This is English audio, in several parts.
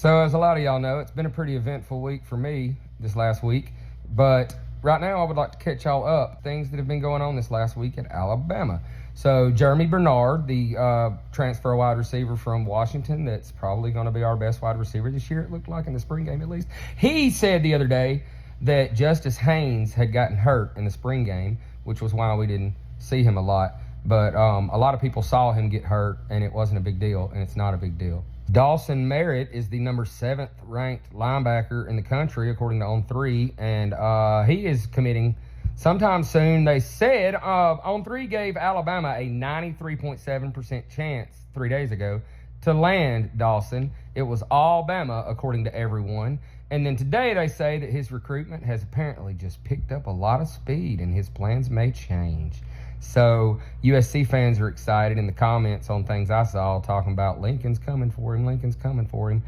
So, as a lot of y'all know, it's been a pretty eventful week for me this last week. But right now, I would like to catch y'all up things that have been going on this last week at Alabama. So, Jeremy Bernard, the transfer wide receiver from Washington, that's probably going to be our best wide receiver this year, it looked like in the spring game at least. He said the other day that Justice Haynes had gotten hurt in the spring game, which was why we didn't see him a lot. But a lot of people saw him get hurt, and it wasn't a big deal, and it's not a big deal. Dawson Merritt is the number 7th ranked linebacker in the country, according to On3, and he is committing sometime soon. They said On3 gave Alabama a 93.7% chance 3 days ago to land Dawson. It was all Bama, according to everyone. And then today they say that his recruitment has apparently just picked up a lot of speed and his plans may change. So USC fans are excited in the comments on things I saw talking about Lincoln's coming for him, Lincoln's coming for him.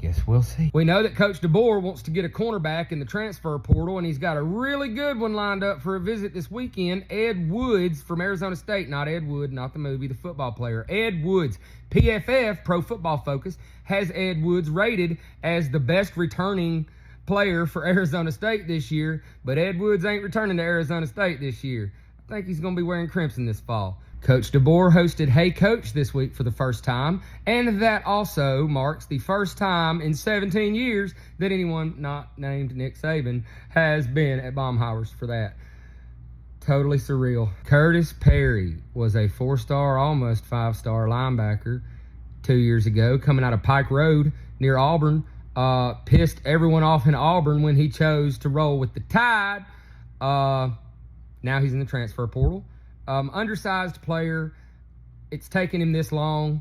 Guess we'll see. We know that Coach DeBoer wants to get a cornerback in the transfer portal, and he's got a really good one lined up for a visit this weekend. Ed Woods from Arizona State, not Ed Wood, not the movie, the football player. Ed Woods. PFF, Pro Football Focus, has Ed Woods rated as the best returning player for Arizona State this year, but Ed Woods ain't returning to Arizona State this year. I think he's going to be wearing crimson this fall. Coach DeBoer hosted Hey Coach this week for the first time, and that also marks the first time in 17 years that anyone not named Nick Saban has been at Baumhauer's for that. Totally surreal. Curtis Perry was a 4-star, almost 5-star linebacker 2 years ago, coming out of Pike Road near Auburn. Pissed everyone off in Auburn when he chose to roll with the Tide. Now he's in the transfer portal. Undersized player. It's taken him this long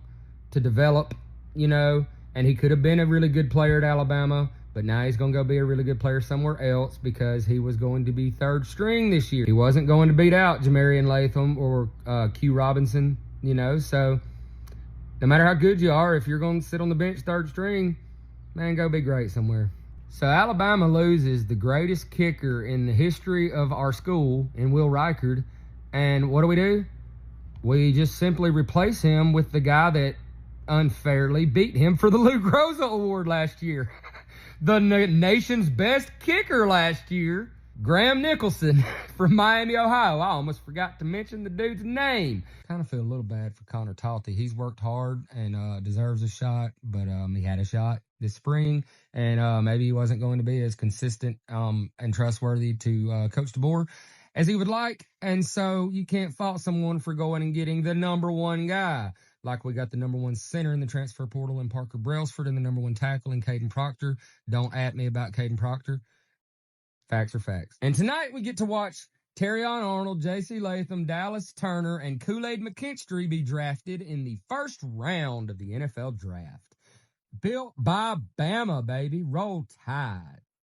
to develop, and he could have been a really good player at Alabama, but now he's going to go be a really good player somewhere else because he was going to be 3rd string this year. He wasn't going to beat out Jamarian Latham or Q Robinson, so no matter how good you are, if you're going to sit on the bench 3rd string, man, go be great somewhere. So Alabama loses the greatest kicker in the history of our school in Will Reichard. And what do? We just simply replace him with the guy that unfairly beat him for the Lou Groza Award last year. The nation's best kicker last year, Graham Nicholson from Miami, Ohio. I almost forgot to mention the dude's name. Kind of feel a little bad for Connor Talty. He's worked hard and deserves a shot, but he had a shot this spring, and maybe he wasn't going to be as consistent and trustworthy to Coach DeBoer as he would like, and so you can't fault someone for going and getting the number 1 guy. Like we got the number 1 center in the transfer portal in Parker Brailsford and the number 1 tackle in Caden Proctor. Don't at me about Caden Proctor. Facts are facts. And tonight we get to watch Terrion Arnold, J.C. Latham, Dallas Turner, and Kool-Aid McKinstry be drafted in the 1st round of the NFL draft. Built by Bama, baby. Roll Tide.